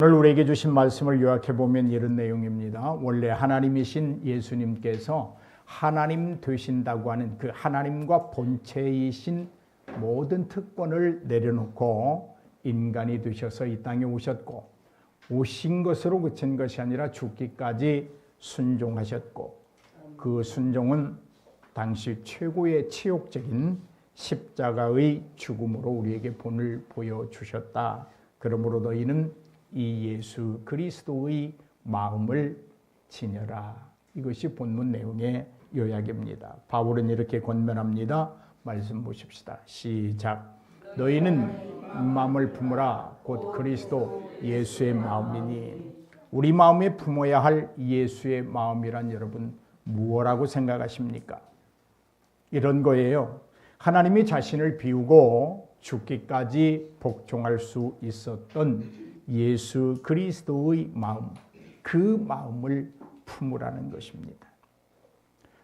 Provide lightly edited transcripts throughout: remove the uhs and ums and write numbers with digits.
오늘 우리에게 주신 말씀을 요약해 보면 이런 내용입니다. 원래 하나님이신 예수님께서 하나님 되신다고 하는 그 하나님과 본체이신 모든 특권을 내려놓고 인간이 되셔서 이 땅에 오셨고, 오신 것으로 그친 것이 아니라 죽기까지 순종하셨고, 그 순종은 당시 최고의 치욕적인 십자가의 죽음으로 우리에게 본을 보여주셨다. 그러므로 너희는 이 예수 그리스도의 마음을 지녀라. 이것이 본문 내용의 요약입니다. 바울은 이렇게 권면합니다. 말씀 보십시다. 시작. 너희는 마음을 품으라. 곧 그리스도 예수의 마음이니. 우리 마음에 품어야 할 예수의 마음이란 여러분 무엇라고 생각하십니까? 이런 거예요. 하나님이 자신을 비우고 죽기까지 복종할 수 있었던 예수 그리스도의 마음, 그 마음을 품으라는 것입니다.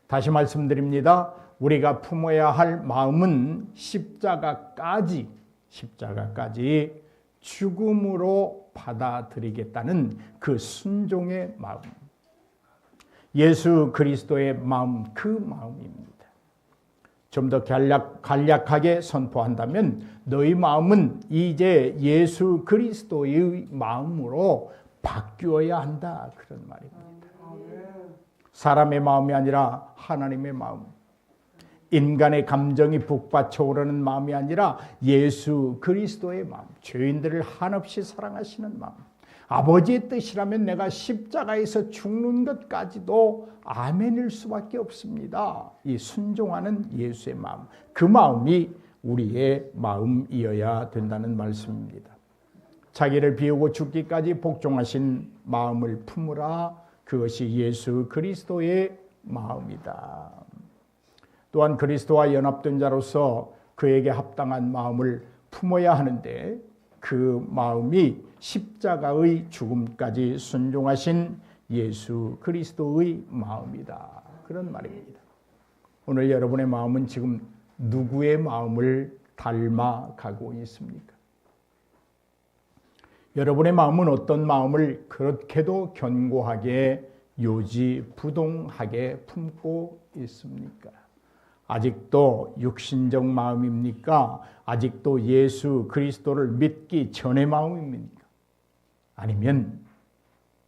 다시 말씀드립니다. 우리가 품어야 할 마음은 십자가까지 죽음으로 받아들이겠다는 그 순종의 마음, 예수 그리스도의 마음, 그 마음입니다. 좀 더 간략하게 선포한다면 너희 마음은 이제 예수 그리스도의 마음으로 바뀌어야 한다, 그런 말입니다. 사람의 마음이 아니라 하나님의 마음, 인간의 감정이 북받쳐 오르는 마음이 아니라 예수 그리스도의 마음, 죄인들을 한없이 사랑하시는 마음, 아버지의 뜻이라면 내가 십자가에서 죽는 것까지도 아멘일 수밖에 없습니다. 이 순종하는 예수의 마음, 그 마음이 우리의 마음이어야 된다는 말씀입니다. 자기를 비우고 죽기까지 복종하신 마음을 품으라. 그것이 예수 그리스도의 마음이다. 또한 그리스도와 연합된 자로서 그에게 합당한 마음을 품어야 하는데, 그 마음이 십자가의 죽음까지 순종하신 예수 그리스도의 마음이다, 그런 말입니다. 오늘 여러분의 마음은 지금 누구의 마음을 닮아가고 있습니까? 여러분의 마음은 어떤 마음을 그렇게도 견고하게 요지부동하게 품고 있습니까? 아직도 육신적 마음입니까? 아직도 예수 그리스도를 믿기 전의 마음입니까? 아니면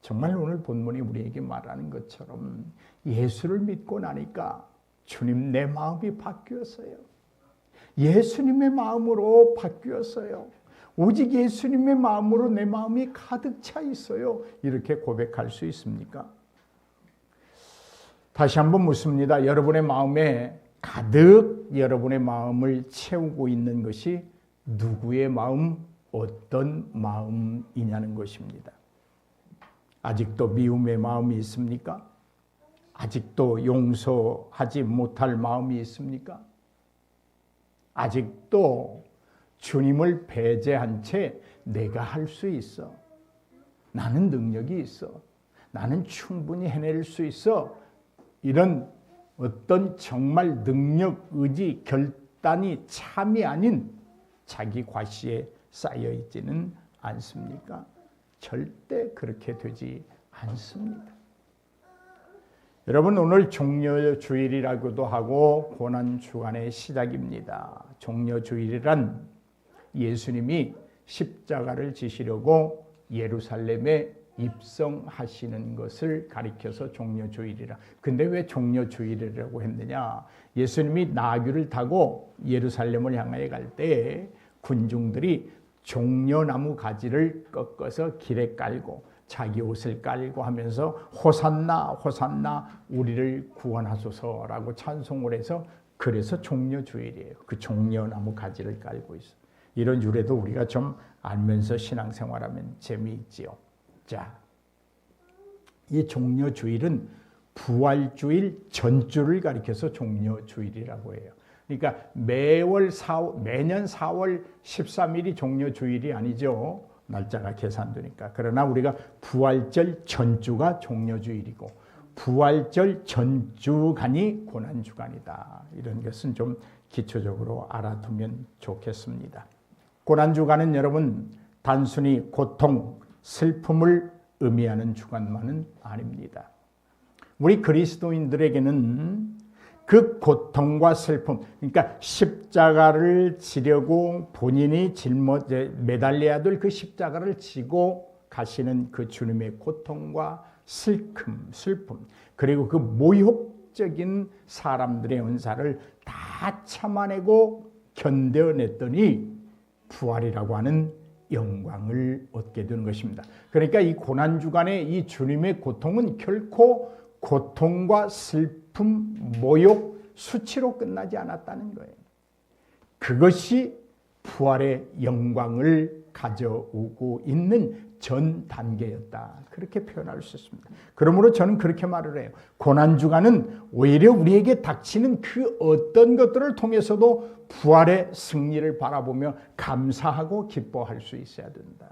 정말 오늘 본문이 우리에게 말하는 것처럼 예수를 믿고 나니까 주님, 내 마음이 바뀌었어요. 예수님의 마음으로 바뀌었어요. 오직 예수님의 마음으로 내 마음이 가득 차 있어요. 이렇게 고백할 수 있습니까? 다시 한번 묻습니다. 여러분의 마음에 가득 여러분의 마음을 채우고 있는 것이 누구의 마음, 어떤 마음이냐는 것입니다. 아직도 미움의 마음이 있습니까? 아직도 용서하지 못할 마음이 있습니까? 아직도 주님을 배제한 채 내가 할 수 있어, 나는 능력이 있어, 나는 충분히 해낼 수 있어, 이런 어떤 정말 능력, 의지, 결단이 참이 아닌 자기 과시에 쌓여 있지는 않습니까? 절대 그렇게 되지 않습니다. 여러분, 오늘 종려주일이라고도 하고 고난주간의 시작입니다. 종려주일이란 예수님이 십자가를 지시려고 예루살렘에 입성하시는 것을 가리켜서 종려주일이라. 근데 왜 종려주일이라고 했느냐? 예수님이 나귀를 타고 예루살렘을 향하여 갈 때 군중들이 종려나무 가지를 꺾어서 길에 깔고 자기 옷을 깔고 하면서 호산나 호산나 우리를 구원하소서라고 찬송을 해서, 그래서 종려주일이에요. 그 종려나무 가지를 깔고 있어. 이런 유래도 우리가 좀 알면서 신앙생활하면 재미있지요. 자, 이 종려주일은 부활주일 전주를 가리켜서 종려주일이라고 해요. 그러니까 매년 4월 13일이 종려주일이 아니죠. 날짜가 계산되니까. 그러나 우리가 부활절 전주가 종려주일이고 부활절 전주간이 고난주간이다. 이런 것은 좀 기초적으로 알아두면 좋겠습니다. 고난주간은 여러분 단순히 고통, 슬픔을 의미하는 주간만은 아닙니다. 우리 그리스도인들에게는 그 고통과 슬픔, 그러니까 십자가를 지려고 본인이 매달려야 될 그 십자가를 지고 가시는 그 주님의 고통과 슬픔, 그리고 그 모욕적인 사람들의 은사를 다 참아내고 견뎌냈더니 부활이라고 하는 영광을 얻게 되는 것입니다. 그러니까 이 고난주간의 이 주님의 고통은 결코 고통과 슬픔, 모욕, 수치로 끝나지 않았다는 거예요. 그것이 부활의 영광을 가져오고 있는 전 단계였다. 그렇게 표현할 수 있습니다. 그러므로 저는 그렇게 말을 해요. 고난주간은 오히려 우리에게 닥치는 그 어떤 것들을 통해서도 부활의 승리를 바라보며 감사하고 기뻐할 수 있어야 된다.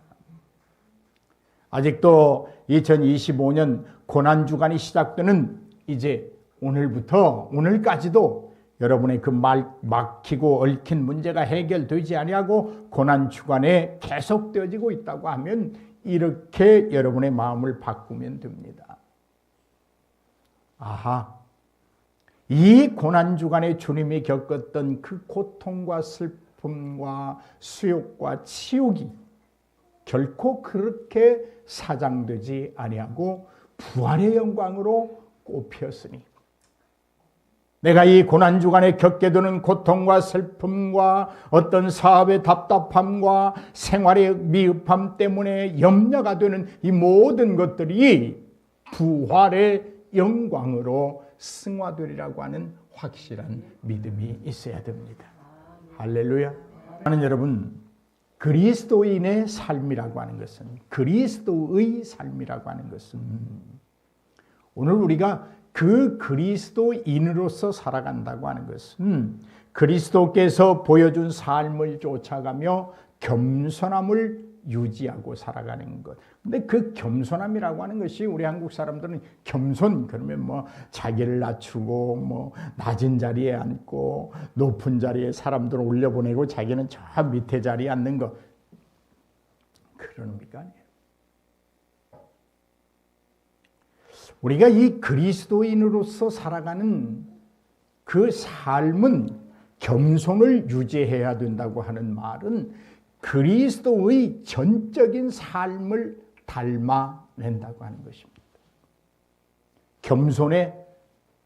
아직도 2025년 고난주간이 시작되는 이제 오늘까지도 여러분의 그 막히고 얽힌 문제가 해결되지 아니하고 고난주간에 계속되어지고 있다고 하면 이렇게 여러분의 마음을 바꾸면 됩니다. 아하, 이 고난주간에 주님이 겪었던 그 고통과 슬픔과 수욕과 치욕이 결코 그렇게 사장되지 아니하고 부활의 영광으로 꼽혔으니 내가 이 고난주간에 겪게 되는 고통과 슬픔과 어떤 사업의 답답함과 생활의 미흡함 때문에 염려가 되는 이 모든 것들이 부활의 영광으로 승화되리라고 하는 확실한 믿음이 있어야 됩니다. 할렐루야. 저는 여러분, 그리스도인의 삶이라고 하는 것은, 그리스도의 삶이라고 하는 것은 오늘 우리가 그 그리스도인으로서 살아간다고 하는 것은 그리스도께서 보여준 삶을 쫓아가며 겸손함을 유지하고 살아가는 것. 근데 그 겸손함이라고 하는 것이 우리 한국 사람들은 겸손 그러면 뭐 자기를 낮추고 뭐 낮은 자리에 앉고 높은 자리에 사람들을 올려보내고 자기는 저 밑에 자리에 앉는 것. 그런 의미가 아니에요. 우리가 이 그리스도인으로서 살아가는 그 삶은 겸손을 유지해야 된다고 하는 말은 그리스도의 전적인 삶을 닮아낸다고 하는 것입니다. 겸손의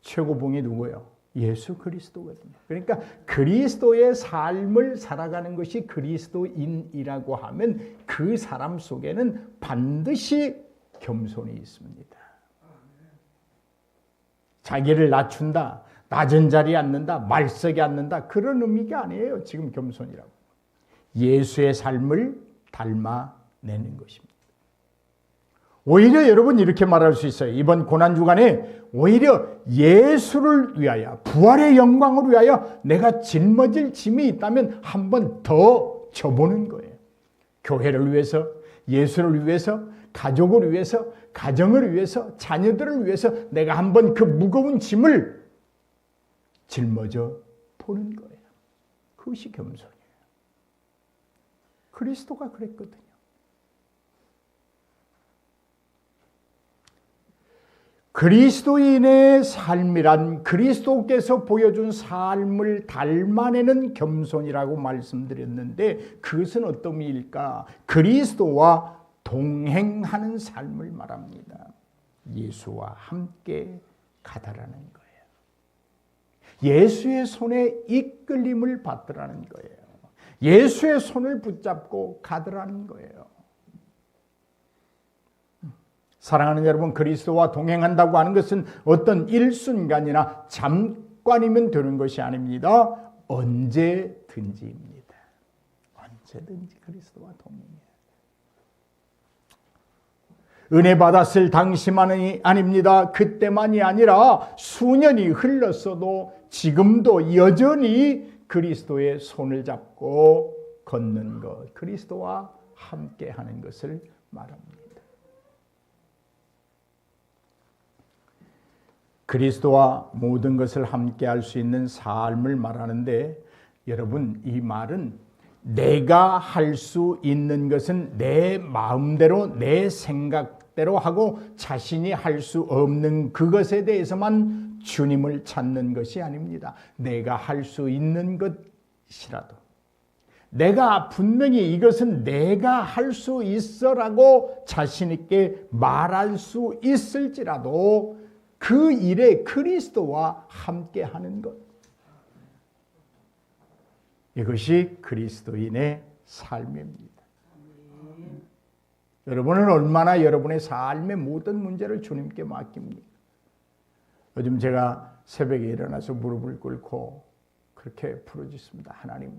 최고봉이 누구예요? 예수 그리스도거든요. 그러니까 그리스도의 삶을 살아가는 것이 그리스도인이라고 하면 그 사람 속에는 반드시 겸손이 있습니다. 자기를 낮춘다, 낮은 자리에 앉는다, 말석에 앉는다, 그런 의미가 아니에요. 지금 겸손이라고. 예수의 삶을 닮아내는 것입니다. 오히려 여러분 이렇게 말할 수 있어요. 이번 고난주간에 오히려 예수를 위하여, 부활의 영광을 위하여 내가 짊어질 짐이 있다면 한 번 더 져보는 거예요. 교회를 위해서, 예수를 위해서, 가족을 위해서, 가정을 위해서, 자녀들을 위해서 내가 한번 그 무거운 짐을 짊어져 보는 거예요. 그것이 겸손이에요. 그리스도가 그랬거든요. 그리스도인의 삶이란 그리스도께서 보여준 삶을 닮아내는 겸손이라고 말씀드렸는데 그것은 어떤 의미일까? 그리스도와 동행하는 삶을 말합니다. 예수와 함께 가다라는 거예요. 예수의 손에 이끌림을 받으라는 거예요. 예수의 손을 붙잡고 가더라는 거예요. 사랑하는 여러분, 그리스도와 동행한다고 하는 것은 어떤 일순간이나 잠깐이면 되는 것이 아닙니다. 언제든지입니다. 언제든지 그리스도와 동행해요. 은혜 받았을 당시만이 아닙니다. 그때만이 아니라 수년이 흘렀어도 지금도 여전히 그리스도의 손을 잡고 걷는 것, 그리스도와 함께 하는 것을 말합니다. 그리스도와 모든 것을 함께 할 수 있는 삶을 말하는데 여러분, 이 말은 내가 할 수 있는 것은 내 마음대로 내 생각대로 하고 자신이 할 수 없는 그것에 대해서만 주님을 찾는 것이 아닙니다. 내가 할 수 있는 것이라도 내가 분명히 이것은 내가 할 수 있어라고 자신 있게 말할 수 있을지라도 그 일에 그리스도와 함께 하는 것, 이것이 그리스도인의 삶입니다. 여러분은 얼마나 여러분의 삶의 모든 문제를 주님께 맡깁니까? 요즘 제가 새벽에 일어나서 무릎을 꿇고 그렇게 부르짖습니다. 하나님,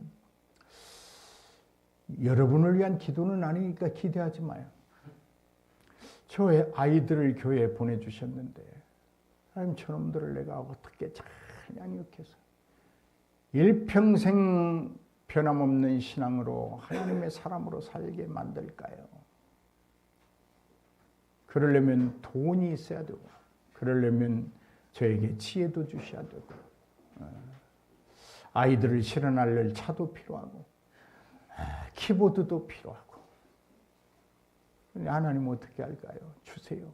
여러분을 위한 기도는 아니니까 기대하지 마요. 저 아이들을 교회에 보내주셨는데 하나님, 저놈들을 내가 어떻게 잘 양육해서 일평생 변함없는 신앙으로 하나님의 사람으로 살게 만들까요? 그러려면 돈이 있어야 되고, 그러려면 저에게 지혜도 주셔야 되고, 아이들을 실어날 차도 필요하고, 키보드도 필요하고. 하나님 어떻게 할까요? 주세요.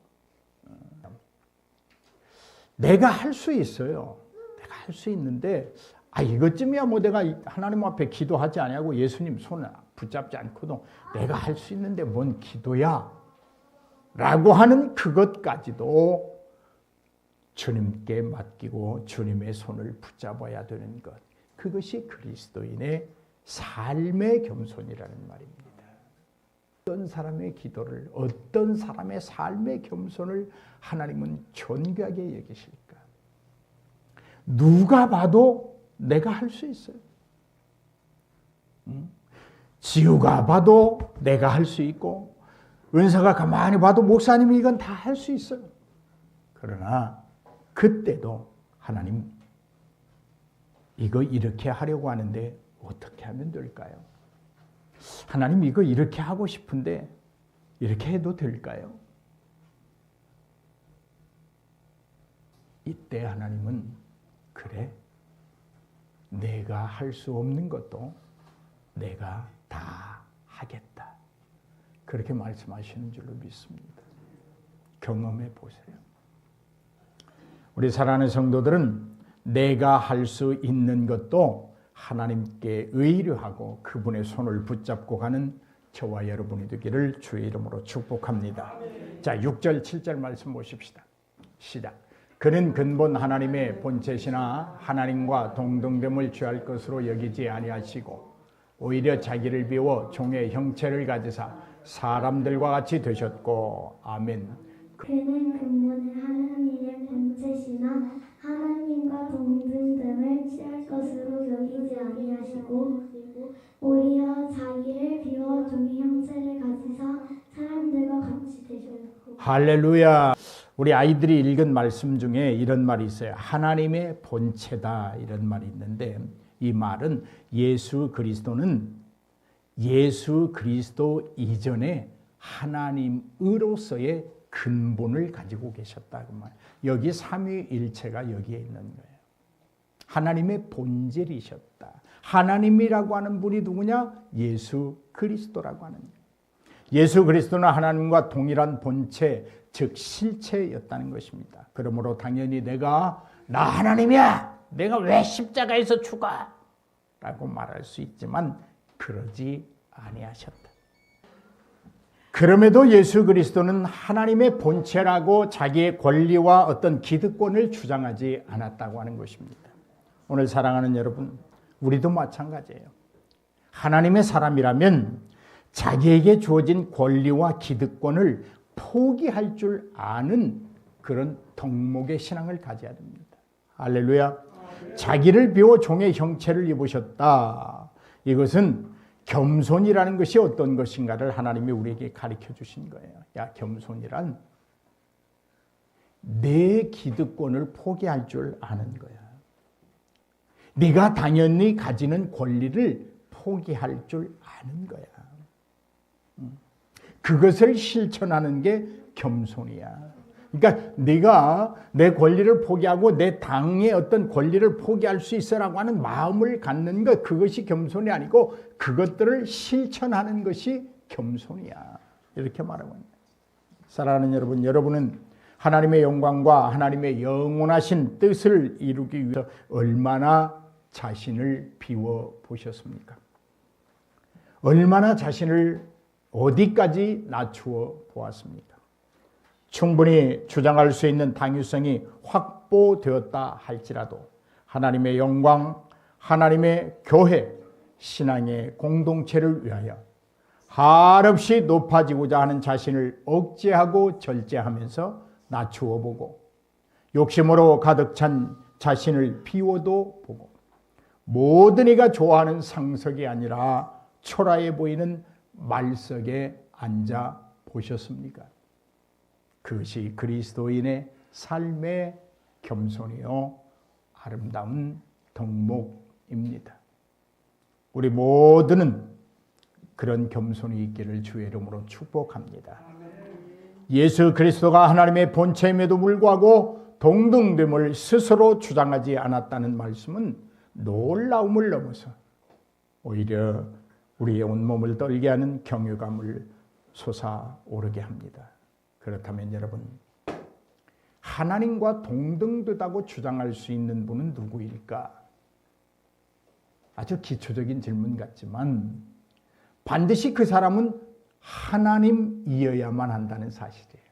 내가 할 수 있어요. 내가 할 수 있는데 이것쯤이야 뭐 내가 하나님 앞에 기도하지 아니하고 예수님 손을 붙잡지 않고도 내가 할 수 있는데 뭔 기도야? 라고 하는 그것까지도 주님께 맡기고 주님의 손을 붙잡아야 되는 것. 그것이 그리스도인의 삶의 겸손이라는 말입니다. 어떤 사람의 기도를, 어떤 사람의 삶의 겸손을 하나님은 존귀하게 여기실까? 누가 봐도 내가 할 수 있어요. 지우가 봐도 내가 할 수 있고, 은사가 가만히 봐도 목사님이 이건 다 할 수 있어요. 그러나 그때도 하나님, 이거 이렇게 하려고 하는데 어떻게 하면 될까요? 하나님, 이거 이렇게 하고 싶은데 이렇게 해도 될까요? 이때 하나님은 그래, 내가 할 수 없는 것도 내가 다 하겠다, 그렇게 말씀하시는 줄로 믿습니다. 경험해 보세요. 우리 사랑하는 성도들은 내가 할 수 있는 것도 하나님께 의뢰하고 그분의 손을 붙잡고 가는 저와 여러분이 되기를 주의 이름으로 축복합니다. 자, 6절 7절 말씀 보십시다. 시작. 그는 근본 하나님의 본체시나 하나님과 동등됨을 취할 것으로 여기지 아니하시고 오히려 자기를 비워 종의 형체를 가지사 사람들과 같이 되셨고. 아멘. 그는 근본은 하나님의 본체시나 하나님과 동등됨을 취할 것으로 여기지 아니하시고 오히려 자기를 비워 종의 형체를 가지사 사람들과 같이 되셨고. 할렐루야. 우리 아이들이 읽은 말씀 중에 이런 말이 있어요. 하나님의 본체다, 이런 말이 있는데, 이 말은 예수 그리스도는 예수 그리스도 이전에 하나님으로서의 근본을 가지고 계셨다, 그 말. 여기 삼위일체가 여기에 있는 거예요. 하나님의 본질이셨다. 하나님이라고 하는 분이 누구냐? 예수 그리스도라고 하는 거예요. 예수 그리스도는 하나님과 동일한 본체, 즉 실체였다는 것입니다. 그러므로 당연히 나 하나님이야, 내가 왜 십자가에서 죽어? 라고 말할 수 있지만 그러지 아니하셨다. 그럼에도 예수 그리스도는 하나님의 본체라고 자기의 권리와 어떤 기득권을 주장하지 않았다고 하는 것입니다. 오늘 사랑하는 여러분, 우리도 마찬가지예요. 하나님의 사람이라면 자기에게 주어진 권리와 기득권을 포기할 줄 아는 그런 덕목의 신앙을 가져야 됩니다. 할렐루야. 자기를 비워 종의 형체를 입으셨다. 이것은 겸손이라는 것이 어떤 것인가를 하나님이 우리에게 가르쳐 주신 거예요. 야, 겸손이란 내 기득권을 포기할 줄 아는 거야. 네가 당연히 가지는 권리를 포기할 줄 아는 거야. 그것을 실천하는 게 겸손이야. 그러니까 네가 내 권리를 포기하고 내 당의 어떤 권리를 포기할 수 있어라고 하는 마음을 갖는 것, 그것이 겸손이 아니고 그것들을 실천하는 것이 겸손이야. 이렇게 말하고 있습니다. 사랑하는 여러분, 여러분은 하나님의 영광과 하나님의 영원하신 뜻을 이루기 위해서 얼마나 자신을 비워 보셨습니까? 얼마나 자신을 어디까지 낮추어 보았습니까? 충분히 주장할 수 있는 당위성이 확보되었다 할지라도 하나님의 영광, 하나님의 교회, 신앙의 공동체를 위하여 한없이 높아지고자 하는 자신을 억제하고 절제하면서 낮추어 보고 욕심으로 가득 찬 자신을 비워도 보고 모든 이가 좋아하는 상석이 아니라 초라해 보이는 말석에 앉아 보셨습니까? 그것이 그리스도인의 삶의 겸손이요 아름다운 덕목입니다. 우리 모두는 그런 겸손이 있기를 주의 이름으로 축복합니다. 예수 그리스도가 하나님의 본체임에도 불구하고 동등됨을 스스로 주장하지 않았다는 말씀은 놀라움을 넘어서 오히려 우리의 온몸을 떨게 하는 경외감을 솟아오르게 합니다. 그렇다면 여러분, 하나님과 동등되다고 주장할 수 있는 분은 누구일까? 아주 기초적인 질문 같지만 반드시 그 사람은 하나님이어야만 한다는 사실이에요.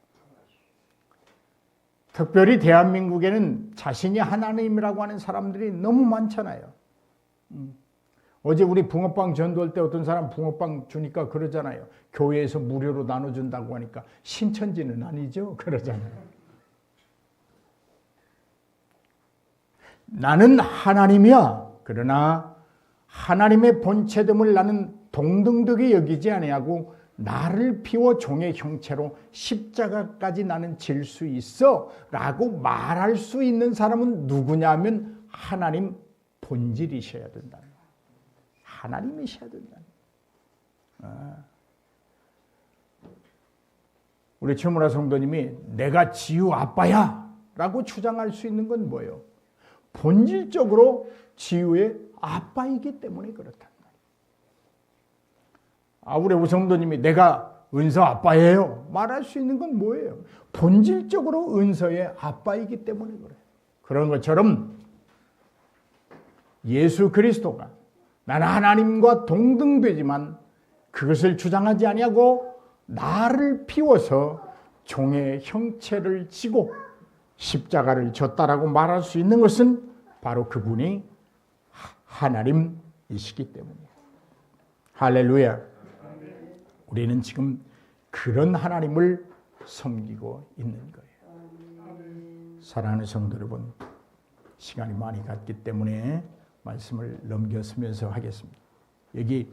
특별히 대한민국에는 자신이 하나님이라고 하는 사람들이 너무 많잖아요. 어제 우리 붕어빵 전도할 때 어떤 사람 붕어빵 주니까 그러잖아요. 교회에서 무료로 나눠준다고 하니까 신천지는 아니죠? 그러잖아요. 나는 하나님이야. 그러나 하나님의 본체됨을 나는 동등되게 여기지 아니하고 나를 비워 종의 형체로 십자가까지 나는 질 수 있어 라고 말할 수 있는 사람은 누구냐면 하나님 본질이셔야 된다. 하나님이셔야 된다. 우리 최문화 성도님이 내가 지우 아빠야 라고 주장할 수 있는 건 뭐예요? 본질적으로 지우의 아빠이기 때문에 그렇다. 우리 우성도님이 내가 은서 아빠예요 말할 수 있는 건 뭐예요? 본질적으로 은서의 아빠이기 때문에 그래요. 그런 것처럼 예수 그리스도가 나는 하나님과 동등되지만 그것을 주장하지 아니하고 나를 비워서 종의 형체를 지고 십자가를 졌다라고 말할 수 있는 것은 바로 그분이 하나님이시기 때문이에요. 할렐루야. 우리는 지금 그런 하나님을 섬기고 있는 거예요. 사랑하는 성도 여러분, 시간이 많이 갔기 때문에 말씀을 넘겼으면서 하겠습니다. 여기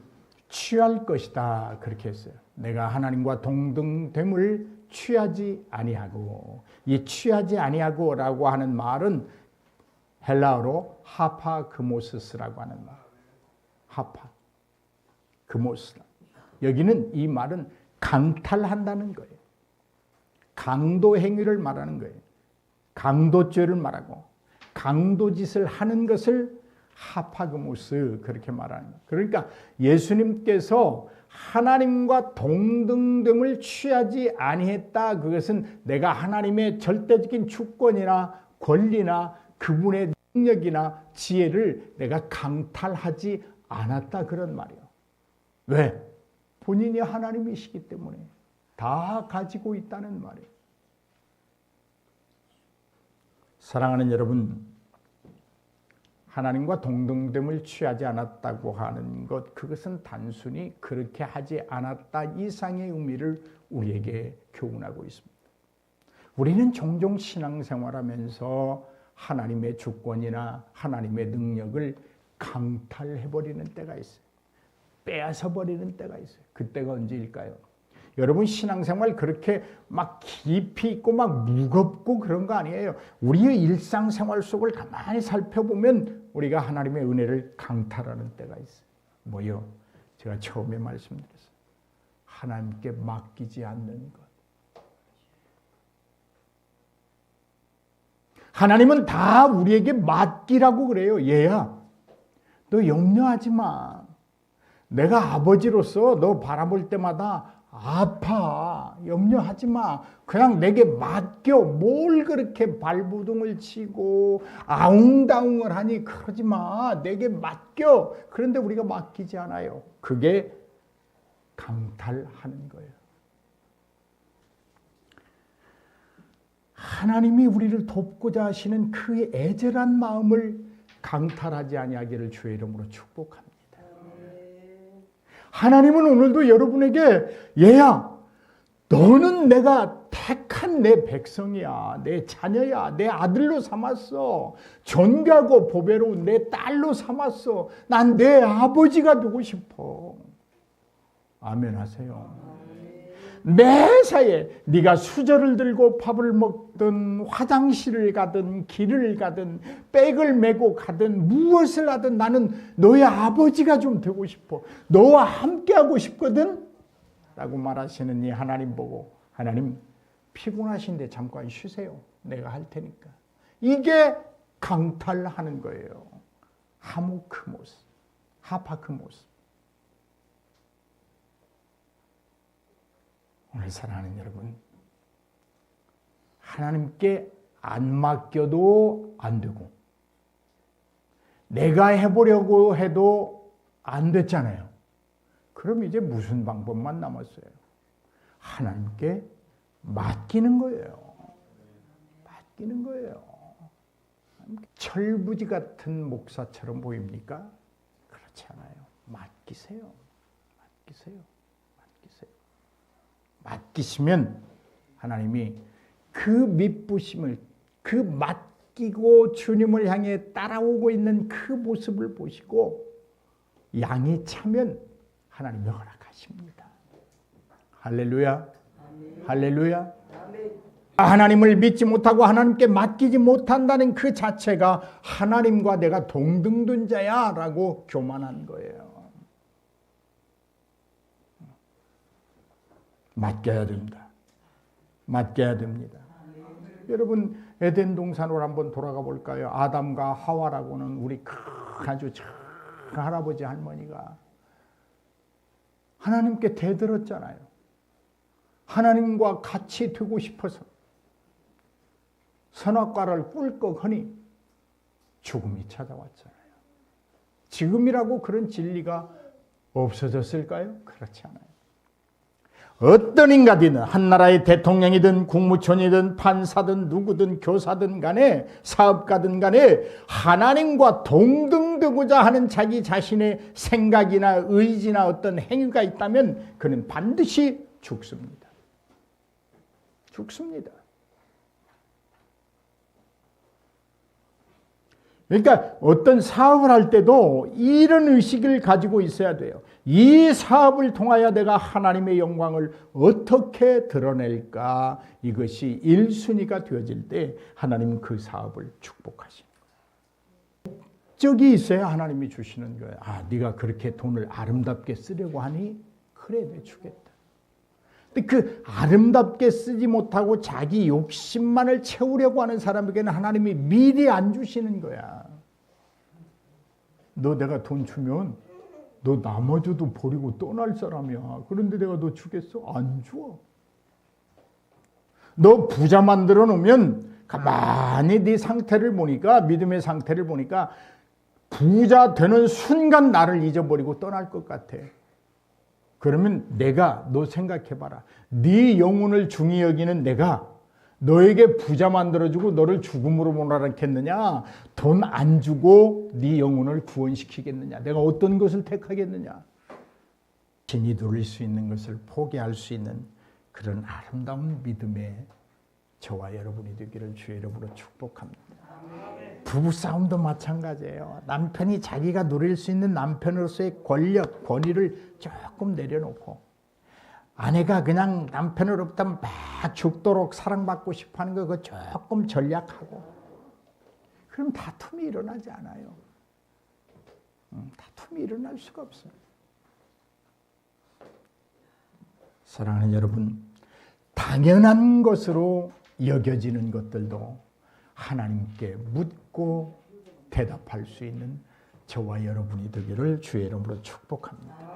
취할 것이다 그렇게 했어요. 내가 하나님과 동등됨을 취하지 아니하고, 이 취하지 아니하고라고 하는 말은 헬라어로 하파그모스라고 하는 말. 하파그모스. 여기는 이 말은 강탈한다는 거예요. 강도 행위를 말하는 거예요. 강도죄를 말하고 강도짓을 하는 것을 하파그모스 그렇게 말하는 거예요. 그러니까 예수님께서 하나님과 동등됨을 취하지 아니했다. 그것은 내가 하나님의 절대적인 주권이나 권리나 그분의 능력이나 지혜를 내가 강탈하지 않았다 그런 말이에요. 왜? 본인이 하나님이시기 때문에 다 가지고 있다는 말이에요. 사랑하는 여러분, 하나님과 동등됨을 취하지 않았다고 하는 것, 그것은 단순히 그렇게 하지 않았다 이상의 의미를 우리에게 교훈하고 있습니다. 우리는 종종 신앙생활하면서 하나님의 주권이나 하나님의 능력을 강탈해버리는 때가 있어요. 빼앗아버리는 때가 있어요. 그때가 언제일까요? 여러분 신앙생활 그렇게 막 깊이 있고 막 무겁고 그런 거 아니에요. 우리의 일상생활 속을 가만히 살펴보면 우리가 하나님의 은혜를 강탈하는 때가 있어요. 뭐요? 제가 처음에 말씀드렸어요. 하나님께 맡기지 않는 것. 하나님은 다 우리에게 맡기라고 그래요. 얘야, 너 염려하지 마. 내가 아버지로서 너 바라볼 때마다 아파. 염려하지 마. 그냥 내게 맡겨. 뭘 그렇게 발부둥을 치고 아웅다웅을 하니 그러지 마. 내게 맡겨. 그런데 우리가 맡기지 않아요. 그게 강탈하는 거예요. 하나님이 우리를 돕고자 하시는 그 애절한 마음을 강탈하지 아니하기를 주의 이름으로 축복합니다. 하나님은 오늘도 여러분에게 얘야, 너는 내가 택한 내 백성이야. 내 자녀야. 내 아들로 삼았어. 존귀하고 보배로운 내 딸로 삼았어. 난 내 아버지가 되고 싶어. 아멘 하세요. 매사에 네가 수저를 들고 밥을 먹든 화장실을 가든 길을 가든 백을 메고 가든 무엇을 하든 나는 너의 아버지가 좀 되고 싶어. 너와 함께하고 싶거든 라고 말하시는 이 하나님 보고, 하나님 피곤하신데 잠깐 쉬세요. 내가 할 테니까. 이게 강탈하는 거예요. 하모크모스, 하파크모스. 오늘 사랑하는 여러분, 하나님께 안 맡겨도 안 되고 내가 해보려고 해도 안 됐잖아요. 그럼 이제 무슨 방법만 남았어요? 하나님께 맡기는 거예요. 맡기는 거예요. 철부지 같은 목사처럼 보입니까? 그렇지 않아요. 맡기세요. 맡기세요. 맡기시면 하나님이 그 믿부심을, 그 맡기고 주님을 향해 따라오고 있는 그 모습을 보시고 양이 차면 하나님이 허락하십니다. 할렐루야. 할렐루야. 하나님을 믿지 못하고 하나님께 맡기지 못한다는 그 자체가 하나님과 내가 동등된 자야 라고 교만한 거예요. 맡겨야 됩니다. 맡겨야 됩니다. 여러분, 에덴 동산으로 한번 돌아가 볼까요? 아담과 하와라고는 우리 아주 큰 할아버지 할머니가 하나님께 대들었잖아요. 하나님과 같이 되고 싶어서 선악과를 꿀꺽하니 죽음이 찾아왔잖아요. 지금이라고 그런 진리가 없어졌을까요? 그렇지 않아요. 어떤 인간이든 한나라의 대통령이든 국무총리든 판사든 누구든 교사든 간에 사업가든 간에 하나님과 동등되고자 하는 자기 자신의 생각이나 의지나 어떤 행위가 있다면 그는 반드시 죽습니다. 죽습니다. 그러니까 어떤 사업을 할 때도 이런 의식을 가지고 있어야 돼요. 이 사업을 통하여 내가 하나님의 영광을 어떻게 드러낼까? 이것이 1순위가 되어질 때 하나님은 그 사업을 축복하십니다. 목적이 있어야 하나님이 주시는 거예요. 아, 네가 그렇게 돈을 아름답게 쓰려고 하니? 그래, 내 주겠다. 근데 그 아름답게 쓰지 못하고 자기 욕심만을 채우려고 하는 사람에게는 하나님이 미리 안 주시는 거야. 너 내가 돈 주면 너 나머지도 버리고 떠날 사람이야. 그런데 내가 너 주겠어? 안 줘. 너 부자 만들어 놓으면 가만히 네 상태를 보니까, 믿음의 상태를 보니까 부자 되는 순간 나를 잊어버리고 떠날 것 같아. 그러면 내가, 너 생각해봐라. 네 영혼을 중히 여기는 내가 너에게 부자 만들어주고 너를 죽음으로 몰아넣겠느냐? 돈 안 주고 네 영혼을 구원시키겠느냐? 내가 어떤 것을 택하겠느냐? 신이 누릴 수 있는 것을 포기할 수 있는 그런 아름다운 믿음의 저와 여러분이 되기를 주의 이름으로 축복합니다. 부부싸움도 마찬가지예요. 남편이 자기가 누릴 수 있는 남편으로서의 권력, 권위를 조금 내려놓고 아내가 그냥 남편으로부터 막 죽도록 사랑받고 싶어하는 거 그거 조금 전략하고 그럼 다툼이 일어나지 않아요. 다툼이 일어날 수가 없어요. 사랑하는 여러분, 당연한 것으로 여겨지는 것들도 하나님께 묻고 대답할 수 있는 저와 여러분이 되기를 주의 이름으로 축복합니다.